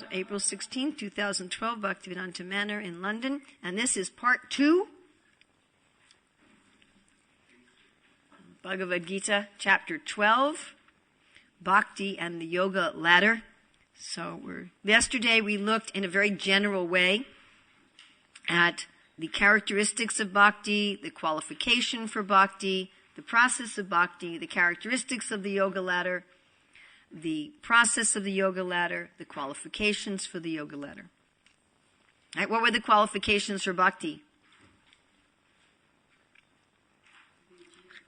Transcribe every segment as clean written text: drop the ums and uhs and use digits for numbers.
So April 16th, 2012, Bhaktivedanta Manor in London. And this is part 2. Bhagavad Gita, chapter 12. Bhakti and the Yoga Ladder. So yesterday we looked in a very general way at the characteristics of Bhakti, the qualification for Bhakti, the process of Bhakti, the characteristics of the Yoga Ladder, the process of the Yoga Ladder, the qualifications for the Yoga Ladder. All right, what were the qualifications for Bhakti?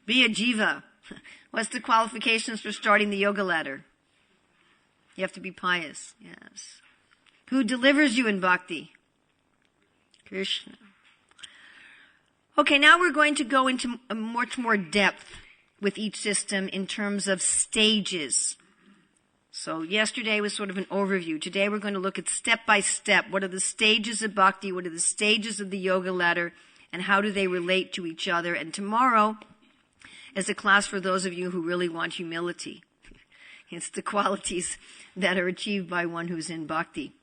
Be a jiva. What's the qualifications for starting the Yoga Ladder? You have to be pious. Yes. Who delivers you in Bhakti? Krishna. Okay, now we're going to go into a much more depth with each system in terms of stages. So yesterday was sort of an overview. Today we're going to look at step by step. What are the stages of Bhakti? What are the stages of the Yoga Ladder? And how do they relate to each other? And tomorrow is a class for those of you who really want humility. It's the qualities that are achieved by one who's in Bhakti.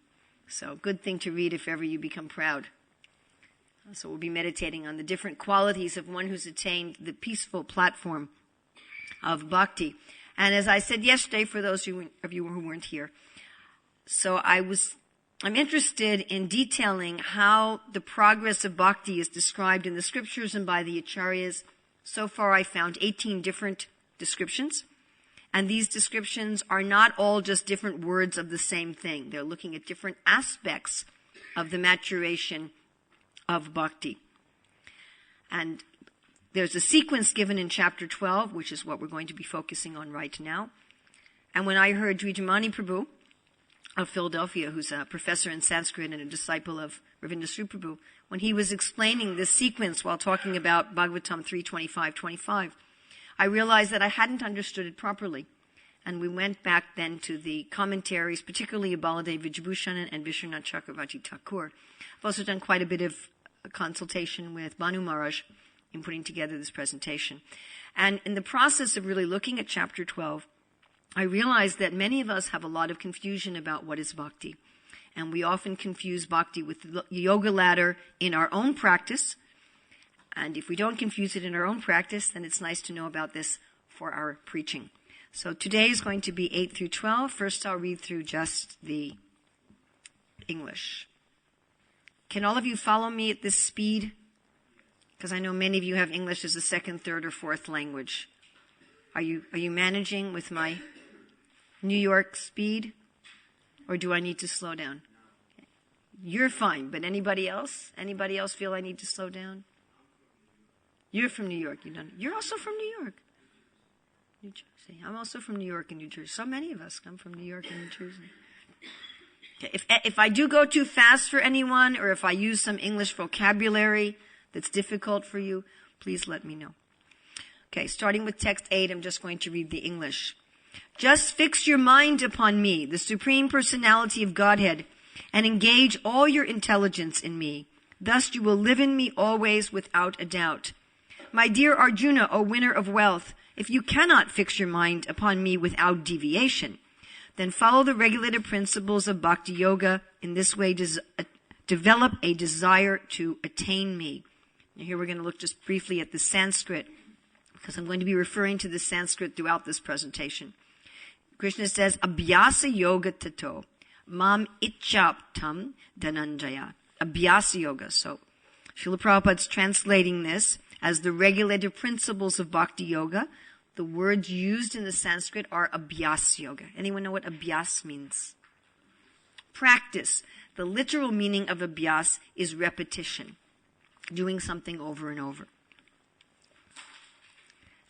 So good thing to read if ever you become proud. So we'll be meditating on the different qualities of one who's attained the peaceful platform of Bhakti. And as I said yesterday, for those of you who weren't here, so I'm interested in detailing how the progress of Bhakti is described in the scriptures and by the Acharyas. So far I found 18 different descriptions. And these descriptions are not all just different words of the same thing. They're looking at different aspects of the maturation of Bhakti. And there's a sequence given in chapter 12, which is what we're going to be focusing on right now. And when I heard Dvijamani Prabhu of Philadelphia, who's a professor in Sanskrit and a disciple of Ravindra Sri Prabhu, when he was explaining this sequence while talking about Bhagavatam 3:25-25, I realized that I hadn't understood it properly. And we went back then to the commentaries, particularly of Baladev Vijabhushan and Vishwanath Chakravarti Thakur. I've also done quite a bit of consultation with Banu Maharaj in putting together this presentation. And in the process of really looking at chapter 12, I realized that many of us have a lot of confusion about what is Bhakti. And we often confuse Bhakti with the Yoga Ladder in our own practice. And if we don't confuse it in our own practice, then it's nice to know about this for our preaching. So today is going to be 8 through 12. First I'll read through just the English. Can all of you follow me at this speed? Because I know many of you have English as a second, third, or fourth language. Are you managing with my New York speed? Or do I need to slow down? You're fine, but anybody else? Anybody else feel I need to slow down? You're from New York. You're also from New York. New Jersey. I'm also from New York and New Jersey. So many of us come from New York and New Jersey. Okay, if I do go too fast for anyone, or if I use some English vocabulary that's difficult for you, please let me know. Okay, starting with text 8, I'm just going to read the English. Just fix your mind upon me, the Supreme Personality of Godhead, and engage all your intelligence in me. Thus you will live in me always without a doubt. My dear Arjuna, O winner of wealth, if you cannot fix your mind upon me without deviation, then follow the regulated principles of Bhakti Yoga. In this way, develop a desire to attain me. Now here we're going to look just briefly at the Sanskrit, because I'm going to be referring to the Sanskrit throughout this presentation. Krishna says, Abhyasa Yoga Tato, Mam Ichaptam Dhananjaya. Abhyasa Yoga. So, Srila Prabhupada's translating this as the regulated principles of Bhakti Yoga. The words used in the Sanskrit are Abhyas Yoga. Anyone know what Abhyas means? Practice. The literal meaning of Abhyas is repetition, doing something over and over.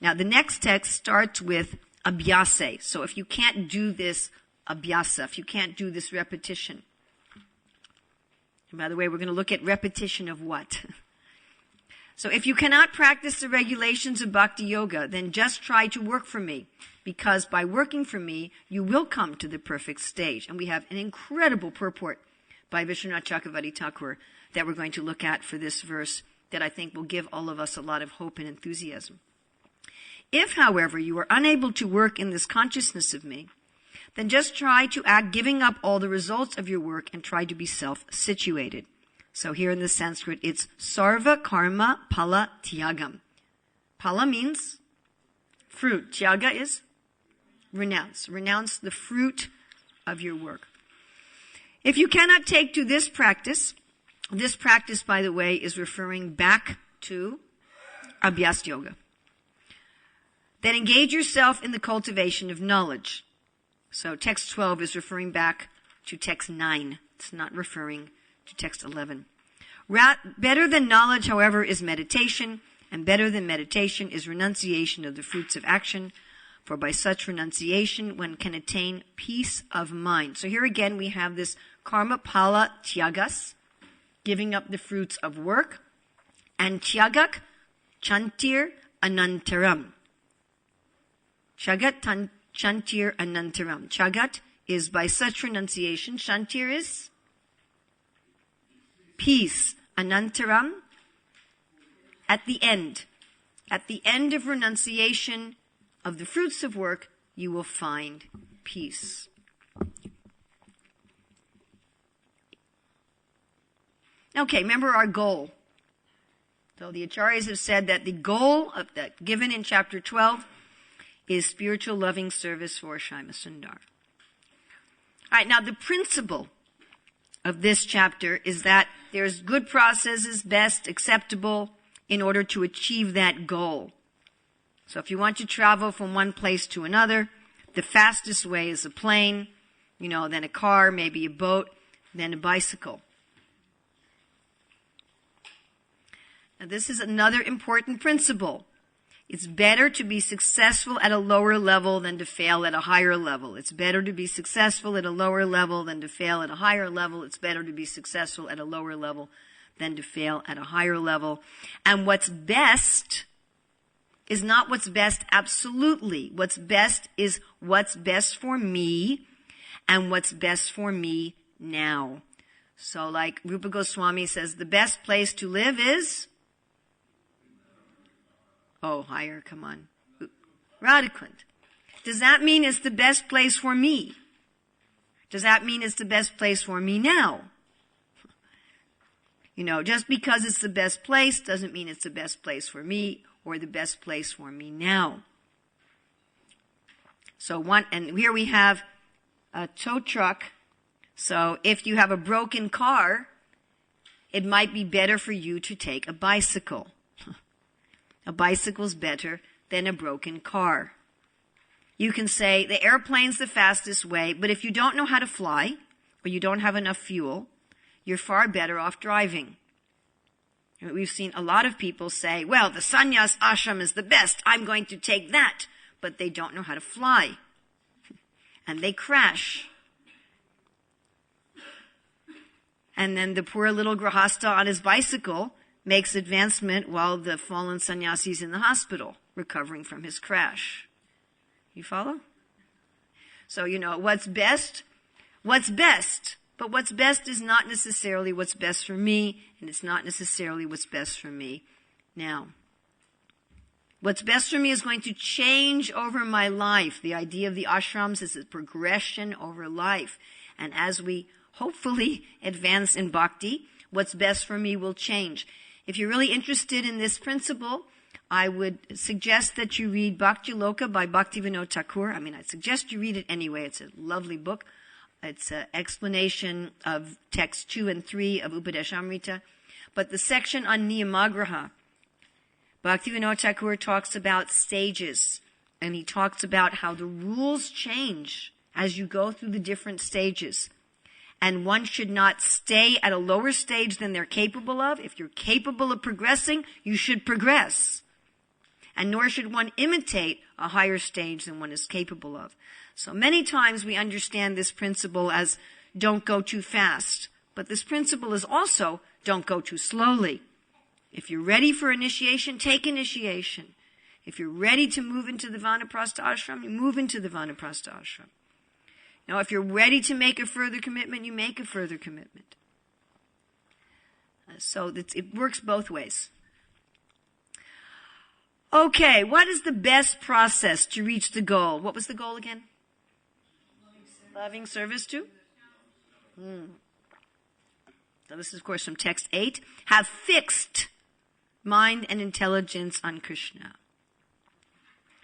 Now, the next text starts with Abhyase. So if you can't do this Abhyasa, if you can't do this repetition, and by the way, we're going to look at repetition of what? So if you cannot practice the regulations of Bhakti Yoga, then just try to work for me, because by working for me, you will come to the perfect stage. And we have an incredible purport by Vishwanath Chakravarti Thakur that we're going to look at for this verse that I think will give all of us a lot of hope and enthusiasm. If, however, you are unable to work in this consciousness of me, then just try to act giving up all the results of your work and try to be self-situated. So here in the Sanskrit, it's sarva karma pala tyagam. Pala means fruit. Tyaga is renounce. Renounce the fruit of your work. If you cannot take to this practice, by the way, is referring back to Abhyas Yoga. Then engage yourself in the cultivation of knowledge. So text 12 is referring back to text 9. It's not referring to text 11. Better than knowledge, however, is meditation, and better than meditation is renunciation of the fruits of action, for by such renunciation one can attain peace of mind. So here again we have this karma pala tyagas, giving up the fruits of work, and tyagak chantir anantaram. Chagat chantir anantaram. Chagat is by such renunciation. Chantir is peace. Anantaram, at the end. At the end of renunciation of the fruits of work, you will find peace. Okay, remember our goal. So the Acharyas have said that the goal of that given in chapter 12 is spiritual loving service for Shyamasundar. All right, now the principle of this chapter is that there's good processes, best, acceptable, in order to achieve that goal. So if you want to travel from one place to another, the fastest way is a plane, then a car, maybe a boat, then a bicycle. Now this is another important principle. It's better to be successful at a lower level than to fail at a higher level. It's better to be successful at a lower level than to fail at a higher level. It's better to be successful at a lower level than to fail at a higher level. And what's best is not what's best absolutely. What's best is what's best for me and what's best for me now. So like Rupa Goswami says, the best place to live is... Oh, higher, come on. Radhakund. Does that mean it's the best place for me? Does that mean it's the best place for me now? Just because it's the best place doesn't mean it's the best place for me or the best place for me now. And here we have a tow truck. So if you have a broken car, it might be better for you to take a bicycle. A bicycle's better than a broken car. You can say the airplane's the fastest way, but if you don't know how to fly or you don't have enough fuel, you're far better off driving. We've seen a lot of people say, well, the sannyas ashram is the best. I'm going to take that. But they don't know how to fly. And they crash. And then the poor little grahasta on his bicycle makes advancement while the fallen sannyasi is in the hospital, recovering from his crash. You follow? So, what's best? What's best? But what's best is not necessarily what's best for me, and it's not necessarily what's best for me now. What's best for me is going to change over my life. The idea of the ashrams is a progression over life. And as we hopefully advance in bhakti, what's best for me will change. If you're really interested in this principle, I would suggest that you read Bhakti Loka by Bhaktivinoda Thakur. I'd suggest you read it anyway. It's a lovely book. It's an explanation of texts 2 and 3 of Upadeshamrita. But the section on Niyamagraha, Bhaktivinoda Thakur talks about stages. And he talks about how the rules change as you go through the different stages. And one should not stay at a lower stage than they're capable of. If you're capable of progressing, you should progress. And nor should one imitate a higher stage than one is capable of. So many times we understand this principle as don't go too fast. But this principle is also don't go too slowly. If you're ready for initiation, take initiation. If you're ready to move into the Vanaprastha ashram, you move into the Vanaprastha ashram. Now, if you're ready to make a further commitment, you make a further commitment. So it works both ways. Okay, what is the best process to reach the goal? What was the goal again? Loving service to? So this is, of course, from text 8. Have fixed mind and intelligence on Krishna.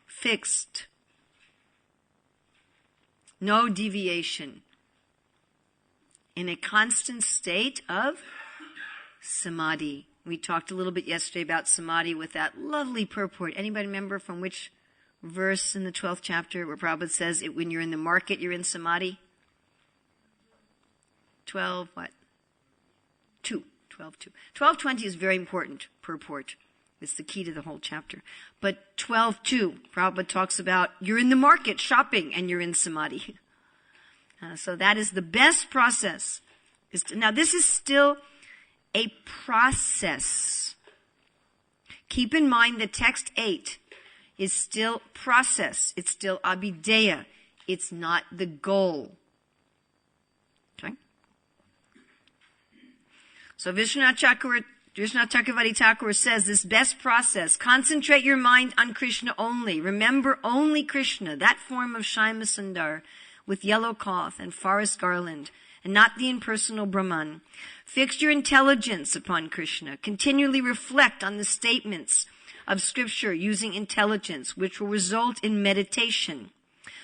Fixed. No deviation. In a constant state of samadhi. We talked a little bit yesterday about samadhi with that lovely purport. Anybody remember from which verse in the 12th chapter where Prabhupada says when you're in the market, you're in samadhi? 12, what? 2. 12:2. 12:20 is very important purport. It's the key to the whole chapter. But 12:2, Prabhupada talks about you're in the market shopping and you're in samadhi. So that is the best process. Now this is still a process. Keep in mind that text 8 is still process. It's still abhideya. It's not the goal. Okay? So Vishwanath Chakravarti Thakur says this best process, concentrate your mind on Krishna only. Remember only Krishna, that form of Shyama Sundar with yellow cloth and forest garland, and not the impersonal Brahman. Fix your intelligence upon Krishna. Continually reflect on the statements of scripture using intelligence, which will result in meditation.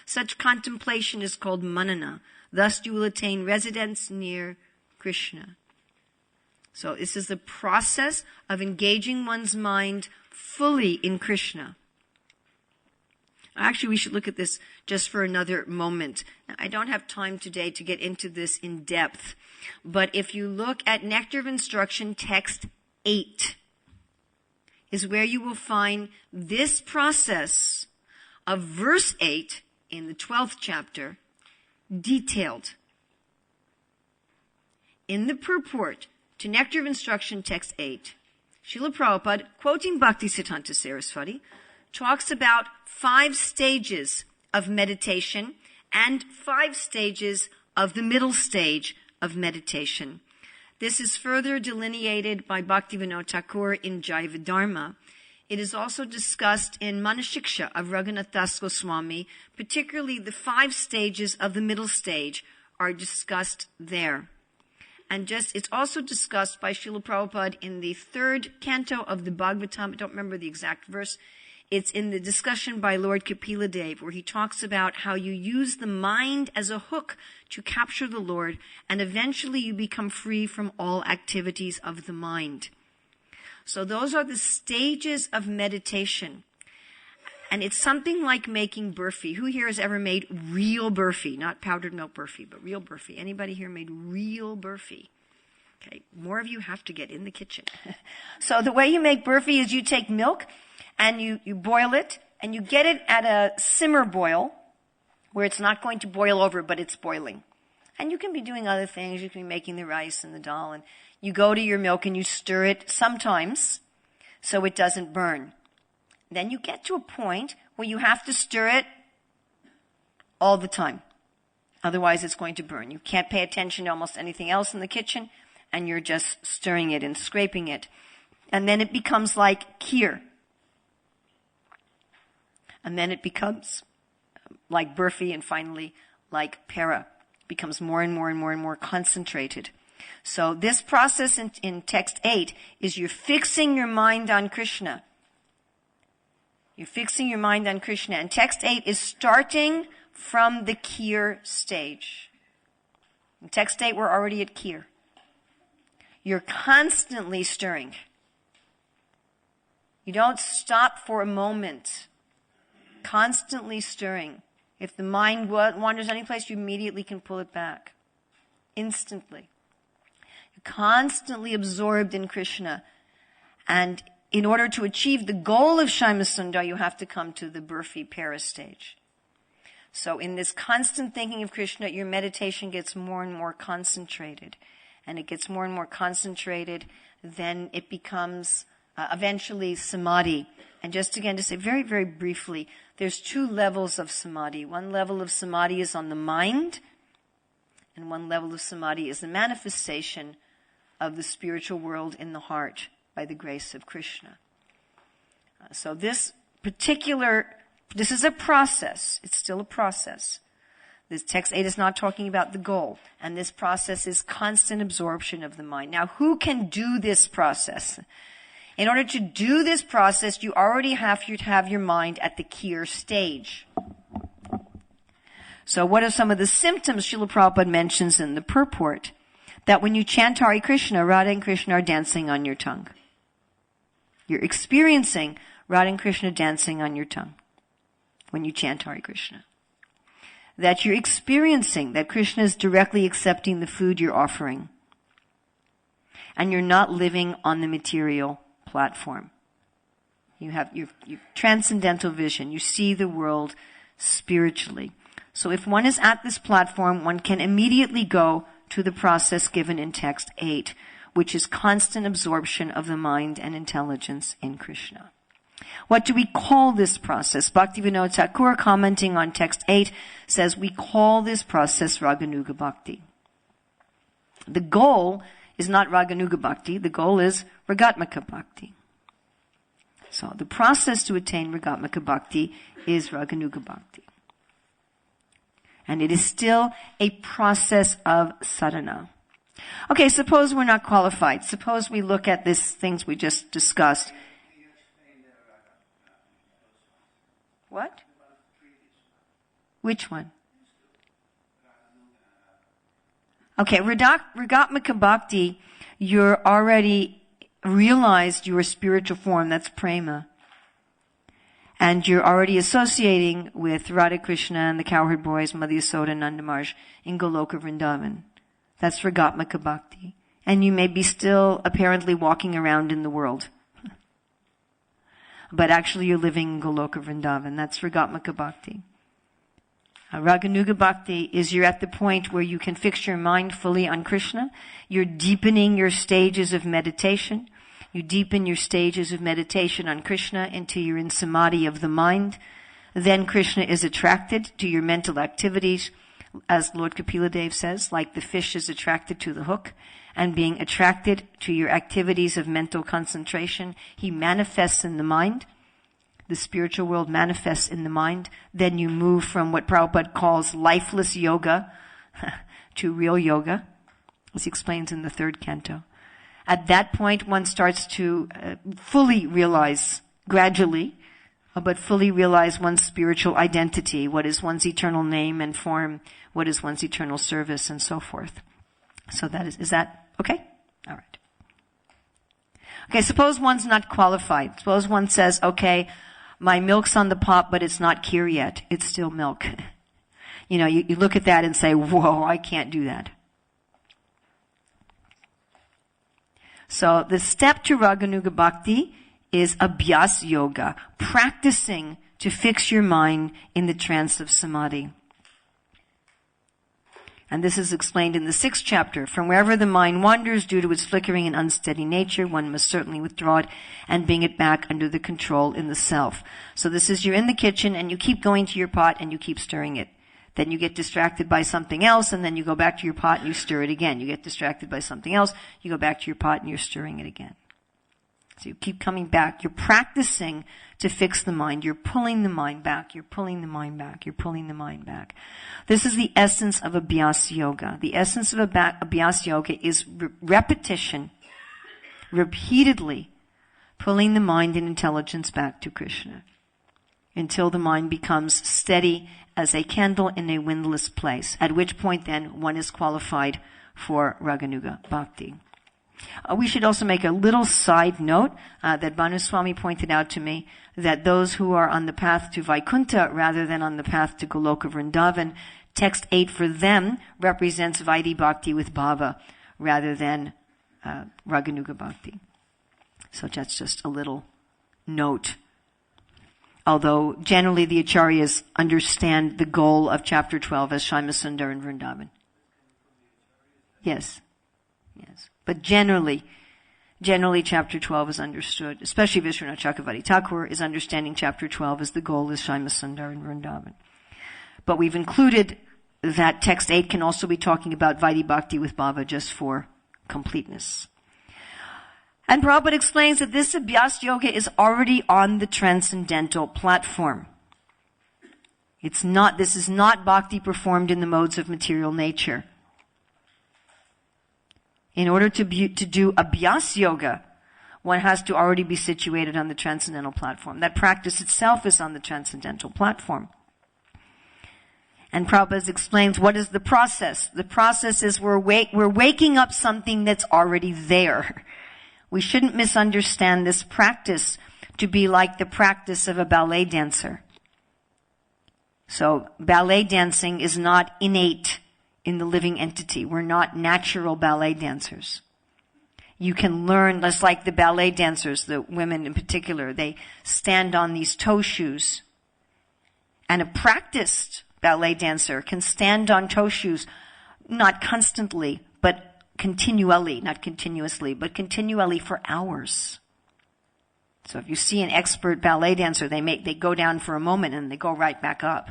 Such contemplation is called manana. Thus you will attain residence near Krishna. So this is the process of engaging one's mind fully in Krishna. Actually, we should look at this just for another moment. I don't have time today to get into this in depth, but if you look at Nectar of Instruction, text 8 is where you will find this process of verse 8 in the 12th chapter detailed. In the purport to Nectar of Instruction, text 8, Srila Prabhupada, quoting Bhakti Siddhanta Saraswati, talks about 5 stages of meditation and 5 stages of the middle stage of meditation. This is further delineated by Bhaktivinoda Thakur in Jaiva Dharma. It is also discussed in Manashiksha of Raghunath Das Goswami. Particularly the 5 stages of the middle stage are discussed there. And it's also discussed by Srila Prabhupada in the 3rd canto of the Bhagavatam. I don't remember the exact verse. It's in the discussion by Lord Kapila Dev, where he talks about how you use the mind as a hook to capture the Lord, and eventually you become free from all activities of the mind. So those are the stages of meditation. And it's something like making burfi. Who here has ever made real burfi? Not powdered milk burfi, but real burfi. Anybody here made real burfi? Okay, more of you have to get in the kitchen. So the way you make burfi is you take milk and you boil it, and you get it at a simmer boil, where it's not going to boil over, but it's boiling. And you can be doing other things. You can be making the rice and the dal, and you go to your milk and you stir it sometimes so it doesn't burn. Then you get to a point where you have to stir it all the time. Otherwise it's going to burn. You can't pay attention to almost anything else in the kitchen, and you're just stirring it and scraping it. And then it becomes like kheer. And then it becomes like burfi, and finally like pera. It becomes more and more and more and more concentrated. So this process in text 8 is you're fixing your mind on Krishna. You're fixing your mind on Krishna. And text 8 is starting from the kheer stage. In text 8, we're already at kheer. You're constantly stirring. You don't stop for a moment. Constantly stirring. If the mind wanders any place, you immediately can pull it back. Instantly. You're constantly absorbed in Krishna. And in order to achieve the goal of Shyama Sundar, you have to come to the burfi para stage. So in this constant thinking of Krishna, your meditation gets more and more concentrated. And it gets more and more concentrated, then it becomes eventually samadhi. And just again to say very, very briefly, there's 2 levels of samadhi. One level of samadhi is on the mind, and one level of samadhi is the manifestation of the spiritual world in the heart by the grace of Krishna. So this is a process. It's still a process. This text 8 is not talking about the goal. And this process is constant absorption of the mind. Now, who can do this process? In order to do this process, you already have to have your mind at the Kir stage. So what are some of the symptoms Srila Prabhupada mentions in the purport? That when you chant Hare Krishna, Radha and Krishna are dancing on your tongue. You're experiencing Radha and Krishna dancing on your tongue when you chant Hare Krishna. That you're experiencing that Krishna is directly accepting the food you're offering. And you're not living on the material platform. You have your transcendental vision. You see the world spiritually. So if one is at this platform, one can immediately go to the process given in text 8, which is constant absorption of the mind and intelligence in Krishna. What do we call this process? Bhaktivinoda Thakur, commenting on text 8, says we call this process Raganuga Bhakti. The goal is not Raganuga Bhakti. The goal is Ragatmika Bhakti. So the process to attain Ragatmika Bhakti is Raganuga Bhakti. And it is still a process of sadhana. Okay, suppose we're not qualified. Suppose we look at these things we just discussed. What? Which one? Okay, Ragatmika Bhakti, you're already realized your spiritual form, that's prema. And you're already associating with Radha Krishna and the cowherd boys, Madhya Yasoda and Nandamarj in Goloka Vrindavan. That's Ragatmika Bhakti. And you may be still apparently walking around in the world. But actually you're living in Goloka Vrindavan. That's Ragatmika Bhakti. Raganuga Bhakti is you're at the point where you can fix your mind fully on Krishna. You're deepening your stages of meditation. You deepen your stages of meditation on Krishna until you're in samadhi of the mind. Then Krishna is attracted to your mental activities, as Lord Kapila Dev says, like the fish is attracted to the hook. And being attracted to your activities of mental concentration, he manifests in the mind. The spiritual world manifests in the mind. Then you move from what Prabhupada calls lifeless yoga to real yoga, as he explains in the 3rd canto. At that point, one starts to fully realize, gradually, but fully realize one's spiritual identity, what is one's eternal name and form, what is one's eternal service, and so forth. So that is that okay? All right. Okay, suppose one's not qualified. Suppose one says, okay, my milk's on the pot, but it's not Kir yet. It's still milk. You know, you look at that and say, whoa, I can't do that. So the step to Raganuga Bhakti is Abhyas Yoga, practicing to fix your mind in the trance of samadhi. And this is explained in the 6th chapter. From wherever the mind wanders due to its flickering and unsteady nature, one must certainly withdraw it and bring it back under the control in the self. So this is you're in the kitchen and you keep going to your pot and you keep stirring it. Then you get distracted by something else and then you go back to your pot and you stir it again. You get distracted by something else, you go back to your pot and you're stirring it again. So you keep coming back. You're practicing to fix the mind. You're pulling the mind back. You're pulling the mind back. You're pulling the mind back. This is the essence of Abhyas Yoga. The essence of Abhyas Yoga is repetition, repeatedly pulling the mind and intelligence back to Krishna until the mind becomes steady as a candle in a windless place, at which point then one is qualified for Raganuga Bhakti. We should also make a little side note that Bhanu Swami pointed out to me, that those who are on the path to Vaikuntha rather than on the path to Goloka Vrindavan, text 8 for them represents Vaidhi Bhakti with Bhava rather than Raganuga Bhakti. So that's just a little note. Although generally the Acharyas understand the goal of chapter 12 as Shyamasundar Sundar and Vrindavan. Yes. Yes. But generally chapter 12 is understood, especially Vishwanath Chakravarti Thakur is understanding chapter 12 as the goal is Shyamasundar Sundar and Vrindavan. But we've included that text 8 can also be talking about Vaidhi Bhakti with Bhava just for completeness. And Prabhupada explains that this Abhyas Yoga is already on the transcendental platform. This is not bhakti performed in the modes of material nature. In order to do abhyas yoga, one has to already be situated on the transcendental platform. That practice itself is on the transcendental platform. And Prabhupada explains, what is the process? The process is we're waking up something that's already there. We shouldn't misunderstand this practice to be like the practice of a ballet dancer. So ballet dancing is not innate in the living entity. We're not natural ballet dancers. You can learn, just like the ballet dancers, the women in particular, they stand on these toe shoes. And a practiced ballet dancer can stand on toe shoes, not constantly, but continually, not continuously, but continually for hours. So if you see an expert ballet dancer, they go down for a moment and they go right back up.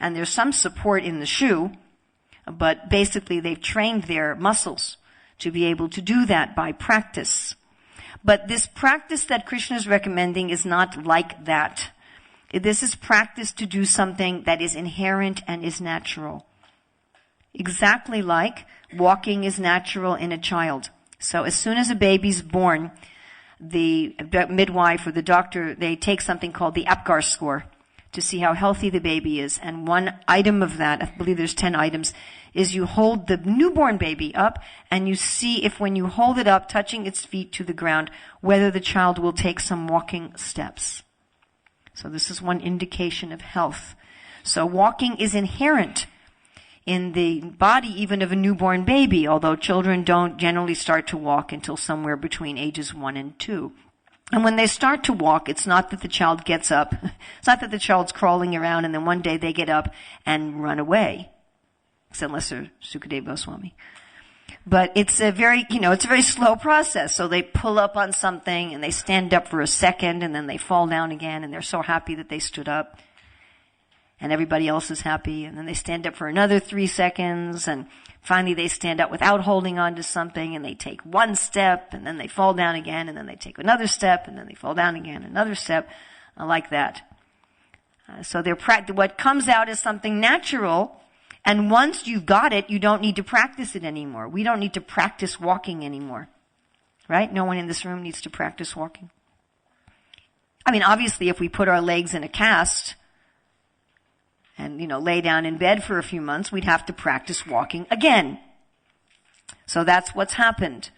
And there's some support in the shoe, but basically they've trained their muscles to be able to do that by practice. But this practice that Krishna is recommending is not like that. This is practice to do something that is inherent and is natural. Exactly like walking is natural in a child. So as soon as a baby's born, the midwife or the doctor, they take something called the Apgar score to see how healthy the baby is. And one item of that, I believe there's 10 items, is you hold the newborn baby up and you see if when you hold it up, touching its feet to the ground, whether the child will take some walking steps. So this is one indication of health. So walking is inherent in the body even of a newborn baby, although children don't generally start to walk until somewhere between ages 1 and 2. And when they start to walk, it's not that the child gets up. It's not that the child's crawling around and then one day they get up and run away. Unless they're Sukadeva Goswami. But it's a very slow process. So they pull up on something and they stand up for a second and then they fall down again and they're so happy that they stood up. And everybody else is happy. And then they stand up for another 3 seconds and finally they stand up without holding on to something and they take one step and then they fall down again and then they take another step and then they fall down again, another step, like that. So what comes out is something natural. And once you've got it, you don't need to practice it anymore. We don't need to practice walking anymore. Right? No one in this room needs to practice walking. I mean, obviously, if we put our legs in a cast and, lay down in bed for a few months, we'd have to practice walking again. So that's what's happened.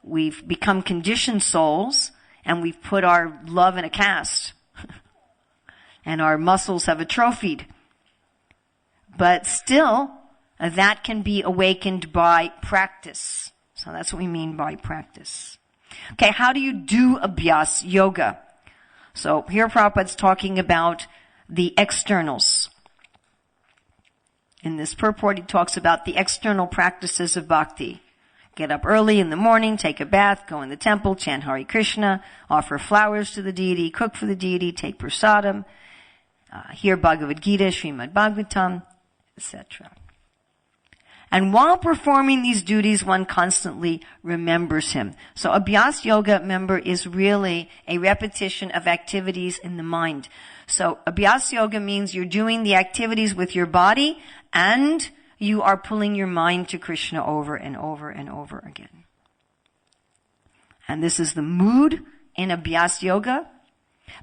We've become conditioned souls and we've put our love in a cast. And our muscles have atrophied. But still, that can be awakened by practice. So that's what we mean by practice. Okay, how do you do abhyas yoga? So here Prabhupada's talking about the externals. In this purport, he talks about the external practices of bhakti. Get up early in the morning, take a bath, go in the temple, chant Hare Krishna, offer flowers to the deity, cook for the deity, take prasadam, hear Bhagavad Gita, Srimad Bhagavatam, etc. And while performing these duties, one constantly remembers him. So abhyas yoga, remember, is really a repetition of activities in the mind. So abhyas yoga means you're doing the activities with your body and you are pulling your mind to Krishna over and over and over again. And this is the mood in abhyas yoga.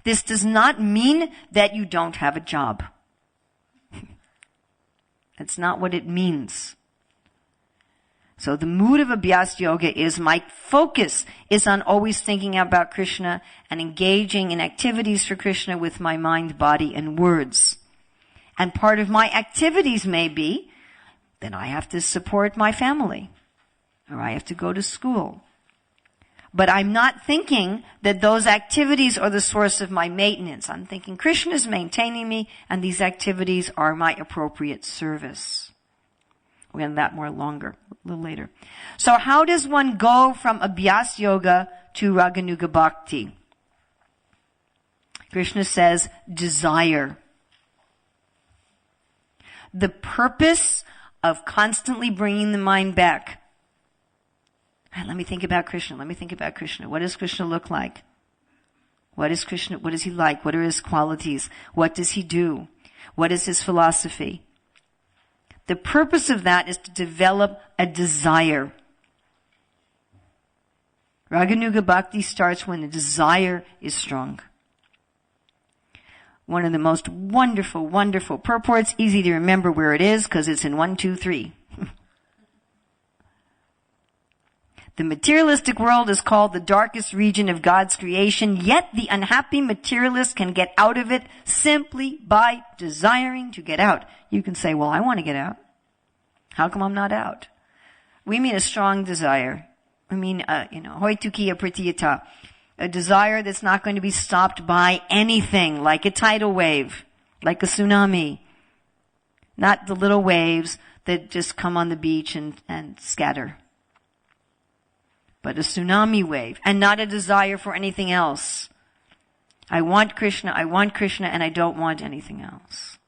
This does not mean that you don't have a job. That's not what it means. So the mood of abhyas yoga is my focus is on always thinking about Krishna and engaging in activities for Krishna with my mind, body, and words. And part of my activities may be that I have to support my family or I have to go to school. But I'm not thinking that those activities are the source of my maintenance. I'm thinking Krishna is maintaining me and these activities are my appropriate service. We'll get into that more a little later. So how does one go from abhyas yoga to Raganuga Bhakti? Krishna says, desire. The purpose of constantly bringing the mind back. Right, let me think about Krishna. Let me think about Krishna. What does Krishna look like? What is Krishna? What is he like? What are his qualities? What does he do? What is his philosophy? The purpose of that is to develop a desire. Raganuga Bhakti starts when the desire is strong. One of the most wonderful, wonderful purports, easy to remember where it is because it's in 1, 2, 3. The materialistic world is called the darkest region of God's creation, yet the unhappy materialist can get out of it simply by desiring to get out. You can say, well, I want to get out. How come I'm not out? We mean a strong desire. We mean, hoitukiya pratiyata. A desire that's not going to be stopped by anything, like a tidal wave, like a tsunami. Not the little waves that just come on the beach and scatter. But a tsunami wave, and not a desire for anything else. I want Krishna, and I don't want anything else.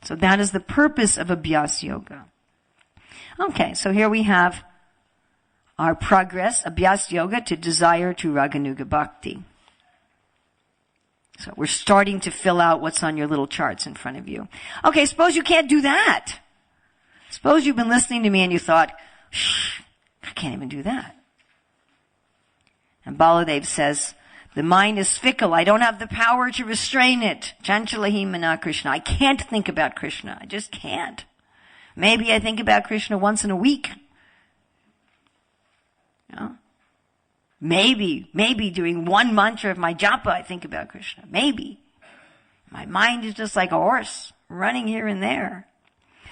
So that is the purpose of Abhyas Yoga. Okay, so here we have our progress, Abhyas Yoga, to desire to Raganuga Bhakti. So we're starting to fill out what's on your little charts in front of you. Okay, suppose you can't do that. Suppose you've been listening to me and you thought, I can't even do that. And Baladev says, the mind is fickle. I don't have the power to restrain it. Chanchalahi mana Krishna. I can't think about Krishna. I just can't. Maybe I think about Krishna once in a week. You know? Maybe doing one mantra of my japa, I think about Krishna. Maybe. My mind is just like a horse, running here and there.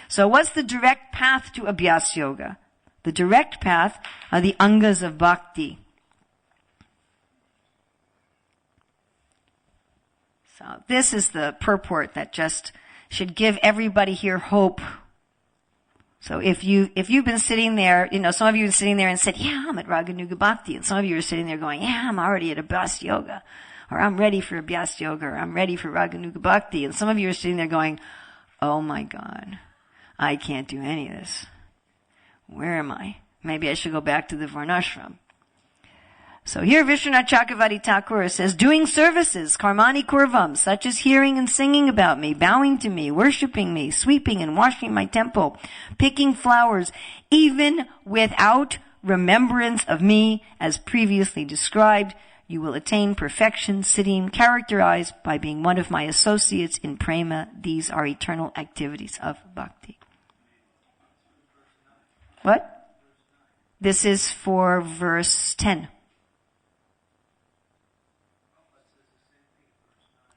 So what's the direct path to Abhyas Yoga? The direct path are the angas of bhakti. So this is the purport that just should give everybody here hope. So if you've been sitting there, some of you have been sitting there and said, yeah, I'm at Raganuga Bhakti. And some of you are sitting there going, yeah, I'm already at Abhyas Yoga. Or I'm ready for Abhyas Yoga. Or I'm ready for Raganuga Bhakti. And some of you are sitting there going, oh my God, I can't do any of this. Where am I? Maybe I should go back to the Varnashram. So here Vishwanath Chakravarti Thakur says, doing services, karmani kurvam, such as hearing and singing about me, bowing to me, worshipping me, sweeping and washing my temple, picking flowers, even without remembrance of me, as previously described, you will attain perfection, sitting characterized by being one of my associates in prema. These are eternal activities of bhakti. What? This is for verse 10.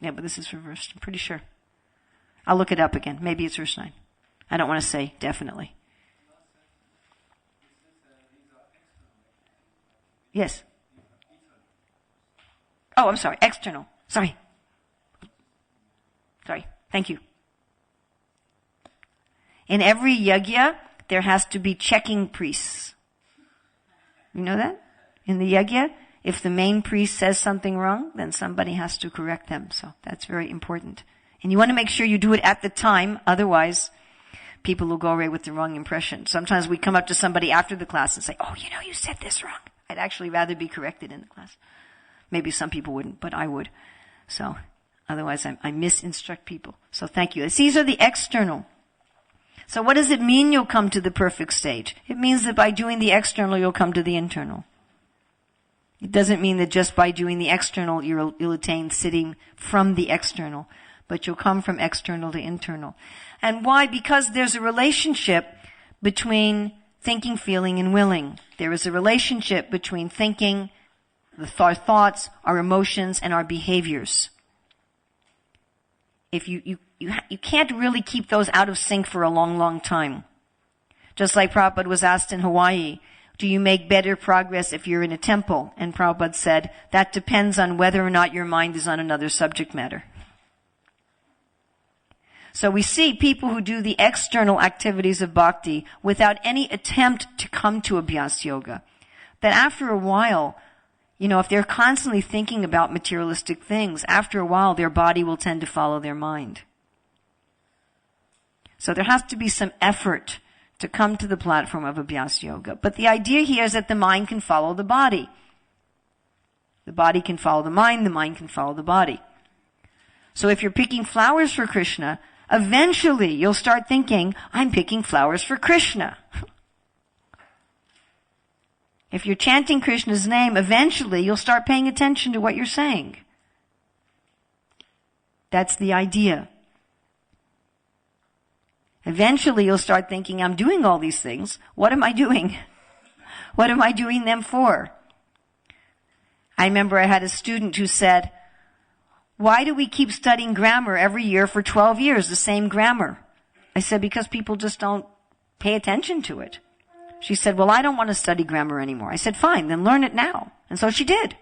Yeah, but this is for verse, I'm pretty sure. I'll look it up again. Maybe it's verse 9. I don't want to say definitely. Yes. Oh, I'm sorry. External. Sorry. Thank you. In every yajna, there has to be checking priests. You know that? In the yajna, if the main priest says something wrong, then somebody has to correct them. So that's very important. And you want to make sure you do it at the time, otherwise people will go away with the wrong impression. Sometimes we come up to somebody after the class and say, oh, you said this wrong. I'd actually rather be corrected in the class. Maybe some people wouldn't, but I would. So otherwise I misinstruct people. So thank you. These are the external. So what does it mean you'll come to the perfect stage? It means that by doing the external, you'll come to the internal. It doesn't mean that just by doing the external, you'll attain sitting from the external, but you'll come from external to internal. And why? Because there's a relationship between thinking, feeling, and willing. There is a relationship between thinking, our thoughts, our emotions, and our behaviors. If you can't really keep those out of sync for a long, long time. Just like Prabhupada was asked in Hawaii, do you make better progress if you're in a temple? And Prabhupada said, that depends on whether or not your mind is on another subject matter. So we see people who do the external activities of bhakti without any attempt to come to Abhyas Yoga. That after a while, if they're constantly thinking about materialistic things, after a while their body will tend to follow their mind. So there has to be some effort to come to the platform of Abhyas Yoga. But the idea here is that the mind can follow the body. The body can follow the mind can follow the body. So if you're picking flowers for Krishna, eventually you'll start thinking, I'm picking flowers for Krishna. If you're chanting Krishna's name, eventually you'll start paying attention to what you're saying. That's the idea. Eventually you'll start thinking, I'm doing all these things. What am I doing? What am I doing them for? I remember I had a student who said, why do we keep studying grammar every year for 12 years, the same grammar? I said, because people just don't pay attention to it. She said, well, I don't want to study grammar anymore. I said, fine, then learn it now. And so she did.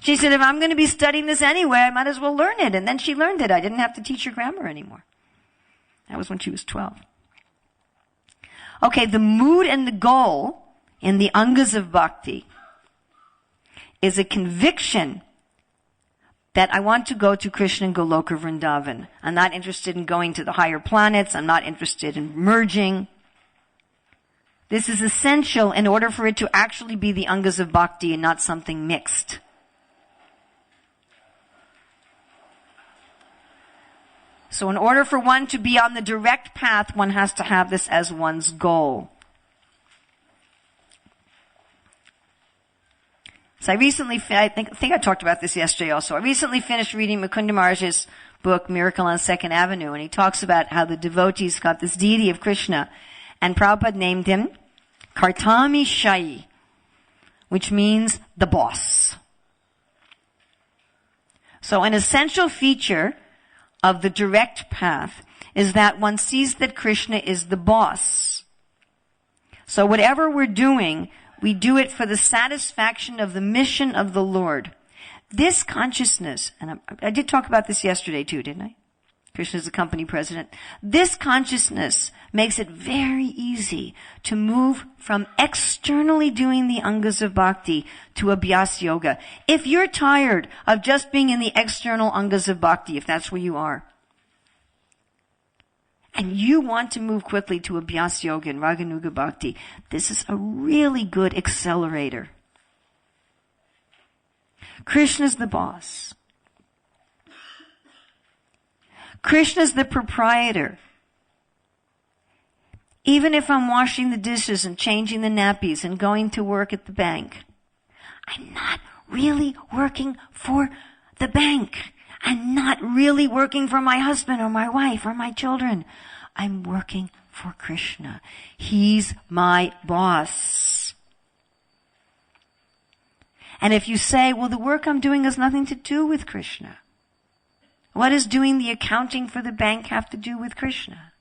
She said, if I'm going to be studying this anyway, I might as well learn it. And then she learned it. I didn't have to teach her grammar anymore. That was when she was 12. Okay, the mood and the goal in the Angas of Bhakti is a conviction that I want to go to Krishna and Goloka Vrindavan. I'm not interested in going to the higher planets. I'm not interested in merging. This is essential in order for it to actually be the Angas of Bhakti and not something mixed. So in order for one to be on the direct path, one has to have this as one's goal. So I think I talked about this yesterday also. I recently finished reading Mukunda Maharaj's book, Miracle on 2nd Avenue, and he talks about how the devotees got this deity of Krishna, and Prabhupada named him Kartami Shayi, which means the boss. So an essential feature of the direct path is that one sees that Krishna is the boss. So whatever we're doing, we do it for the satisfaction of the mission of the Lord. This consciousness, and I did talk about this yesterday too, didn't I? Krishna is the company president. This consciousness makes it very easy to move from externally doing the Angas of Bhakti to Abhyas Yoga. If you're tired of just being in the external Angas of Bhakti, if that's where you are, and you want to move quickly to Abhyas Yoga and Raganuga Bhakti, this is a really good accelerator. Krishna's the boss. Krishna's the proprietor. Even if I'm washing the dishes and changing the nappies and going to work at the bank, I'm not really working for the bank. I'm not really working for my husband or my wife or my children. I'm working for Krishna. He's my boss. And if you say, well, the work I'm doing has nothing to do with Krishna. What does doing the accounting for the bank have to do with Krishna?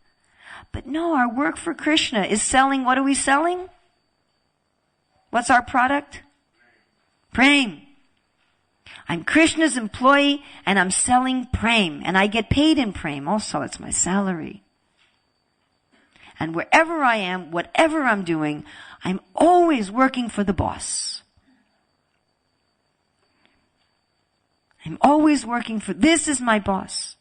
But no, our work for Krishna is selling, what are we selling? What's our product? Prem. I'm Krishna's employee and I'm selling Prem. And I get paid in Prem also, it's my salary. And wherever I am, whatever I'm doing, I'm always working for the boss. I'm always working for, this is my boss.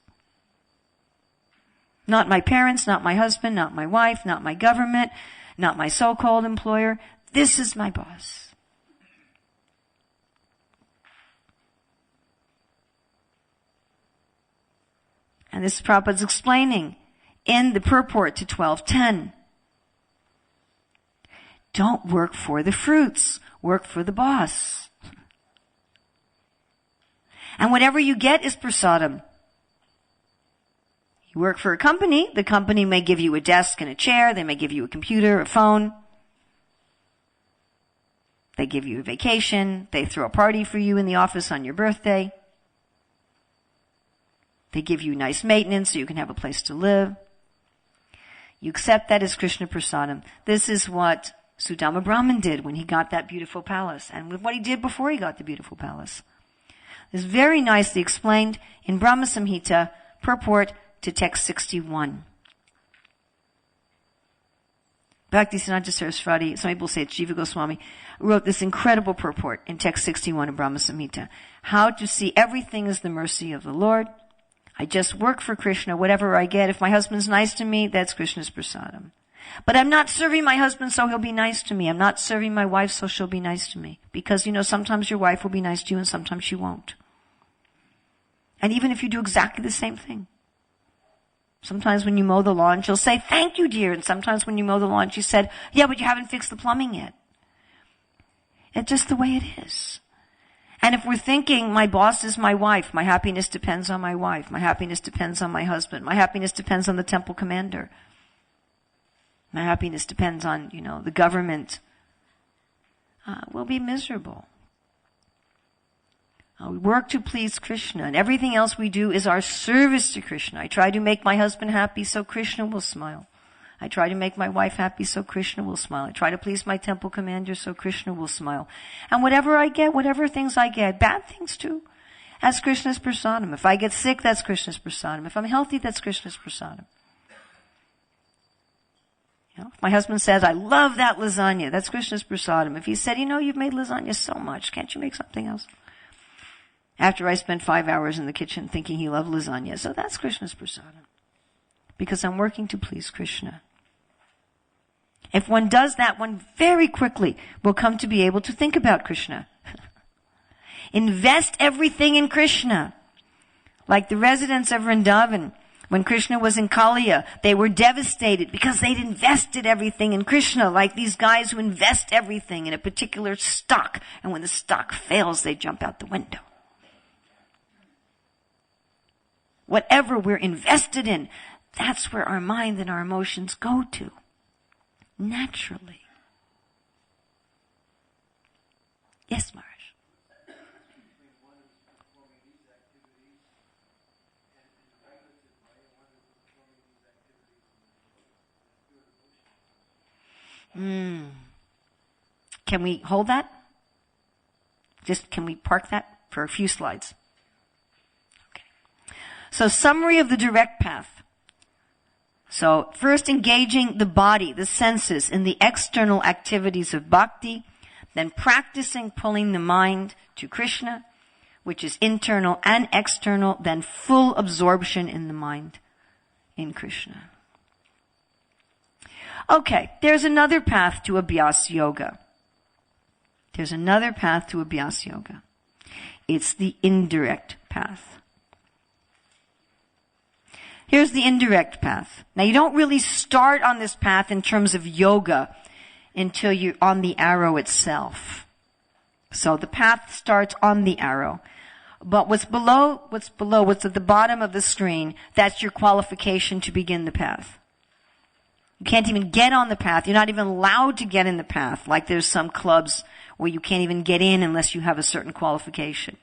Not my parents, not my husband, not my wife, not my government, not my so-called employer. This is my boss. And this Prabhupada's explaining in the purport to 1210. Don't work for the fruits. Work for the boss. And whatever you get is prasadam. You work for a company. The company may give you a desk and a chair. They may give you a computer, a phone. They give you a vacation. They throw a party for you in the office on your birthday. They give you nice maintenance so you can have a place to live. You accept that as Krishna prasadam. This is what Sudama Brahman did when he got that beautiful palace, and what he did before he got the beautiful palace. This is very nicely explained in Brahma Samhita, purport to text 61. Bhakti Siddhanta Saraswati, some people say it's Jiva Goswami, wrote this incredible purport in text 61 of Brahma Samhita. How to see everything as the mercy of the Lord. I just work for Krishna, whatever I get. If my husband's nice to me, that's Krishna's prasadam. But I'm not serving my husband so he'll be nice to me. I'm not serving my wife so she'll be nice to me. Because, sometimes your wife will be nice to you and sometimes she won't. And even if you do exactly the same thing. Sometimes when you mow the lawn, she'll say, thank you, dear. And sometimes when you mow the lawn, she said, yeah, but you haven't fixed the plumbing yet. It's just the way it is. And if we're thinking, my boss is my wife, my happiness depends on my wife, my happiness depends on my husband, my happiness depends on the temple commander, my happiness depends on, the government, we'll be miserable. We work to please Krishna, and everything else we do is our service to Krishna. I try to make my husband happy so Krishna will smile. I try to make my wife happy so Krishna will smile. I try to please my temple commander so Krishna will smile. And whatever I get, whatever things I get, bad things too, that's Krishna's prasadam. If I get sick, that's Krishna's prasadam. If I'm healthy, that's Krishna's prasadam. If my husband says, I love that lasagna, that's Krishna's prasadam. If he said, you've made lasagna so much, can't you make something else? After I spent 5 hours in the kitchen thinking he loved lasagna, so that's Krishna's prasadam. Because I'm working to please Krishna. If one does that, one very quickly will come to be able to think about Krishna. Invest everything in Krishna. Like the residents of Vrindavan, when Krishna was in Kaliya, they were devastated because they'd invested everything in Krishna, like these guys who invest everything in a particular stock, and when the stock fails, they jump out the window. Whatever we're invested in, that's where our mind and our emotions go to. Naturally. Yes, Maharaj. Can we hold that? Can we park that for a few slides? Okay. So, summary of the direct path. So, first engaging the body, the senses, in the external activities of bhakti, then practicing pulling the mind to Krishna, which is internal and external, then full absorption in the mind in Krishna. Okay, there's another path to Abhyas Yoga. There's another path to Abhyas Yoga. It's the indirect path. Here's the indirect path. Now, you don't really start on this path in terms of yoga until you're on the arrow itself. So the path starts on the arrow. But what's at the bottom of the screen, that's your qualification to begin the path. You can't even get on the path. You're not even allowed to get in the path. Like there's some clubs where you can't even get in unless you have a certain qualification.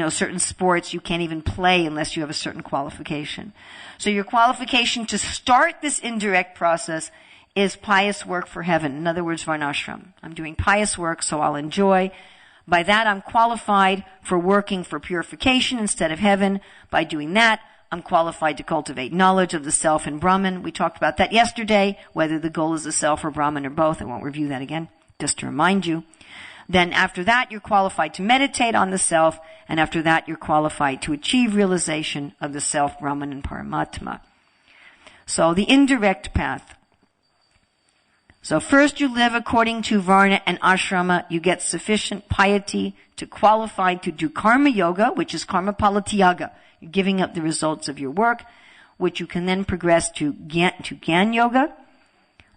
Certain sports you can't even play unless you have a certain qualification. So your qualification to start this indirect process is pious work for heaven. In other words, varnashram. I'm doing pious work, so I'll enjoy. By that, I'm qualified for working for purification instead of heaven. By doing that, I'm qualified to cultivate knowledge of the self and Brahman. We talked about that yesterday, whether the goal is the self or Brahman or both. I won't review that again, just to remind you. Then after that, you're qualified to meditate on the self, and after that, you're qualified to achieve realization of the self, Brahman, and Paramatma. So the indirect path. So first you live according to Varna and Ashrama. You get sufficient piety to qualify to do Karma Yoga, which is Karma Palatyaga. You're giving up the results of your work, which you can then progress to Gyan Yoga,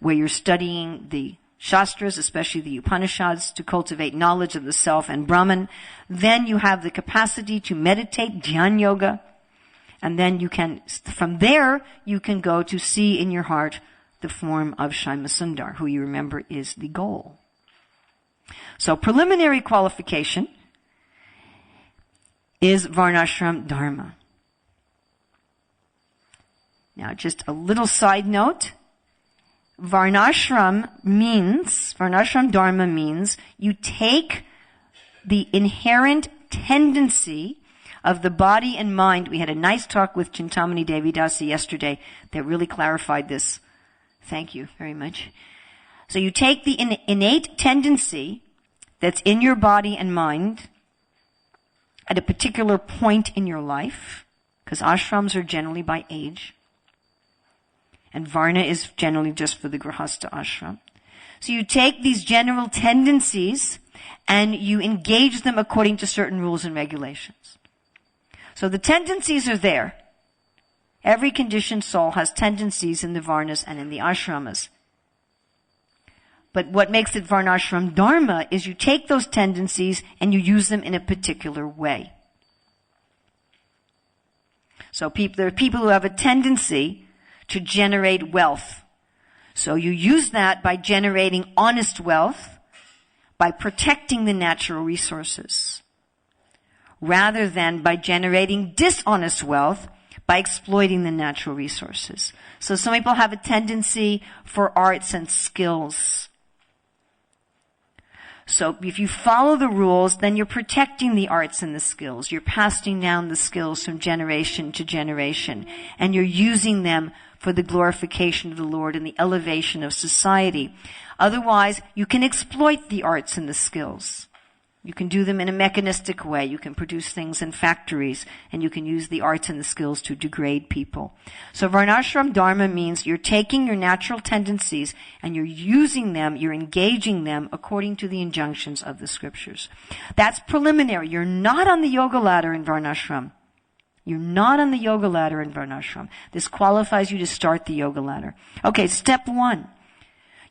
where you're studying the Shastras, especially the Upanishads, to cultivate knowledge of the self and Brahman. Then you have the capacity to meditate, Dhyan Yoga. And then from there, you can go to see in your heart the form of Shyamasundar, who you remember is the goal. So preliminary qualification is Varnashram Dharma. Now, just a little side note. Varnashram Dharma means you take the inherent tendency of the body and mind. We had a nice talk with Chintamani Devi Dasi yesterday that really clarified this. Thank you very much. So you take the innate tendency that's in your body and mind at a particular point in your life, because ashrams are generally by age. And Varna is generally just for the Grihastha ashram. So you take these general tendencies and you engage them according to certain rules and regulations. So the tendencies are there. Every conditioned soul has tendencies in the varnas and in the ashramas. But what makes it varnashram dharma is you take those tendencies and you use them in a particular way. So there are people who have a tendency to generate wealth. So you use that by generating honest wealth, by protecting the natural resources, rather than by generating dishonest wealth by exploiting the natural resources. So some people have a tendency for arts and skills. So if you follow the rules, then you're protecting the arts and the skills. You're passing down the skills from generation to generation, and you're using them for the glorification of the Lord and the elevation of society. Otherwise, you can exploit the arts and the skills. You can do them in a mechanistic way. You can produce things in factories, and you can use the arts and the skills to degrade people. So varnashram dharma means you're taking your natural tendencies and you're using them, you're engaging them according to the injunctions of the scriptures. That's preliminary. You're not on the yoga ladder in varnashram. You're not on the yoga ladder in varnashram. This qualifies you to start the yoga ladder. Okay, step 1.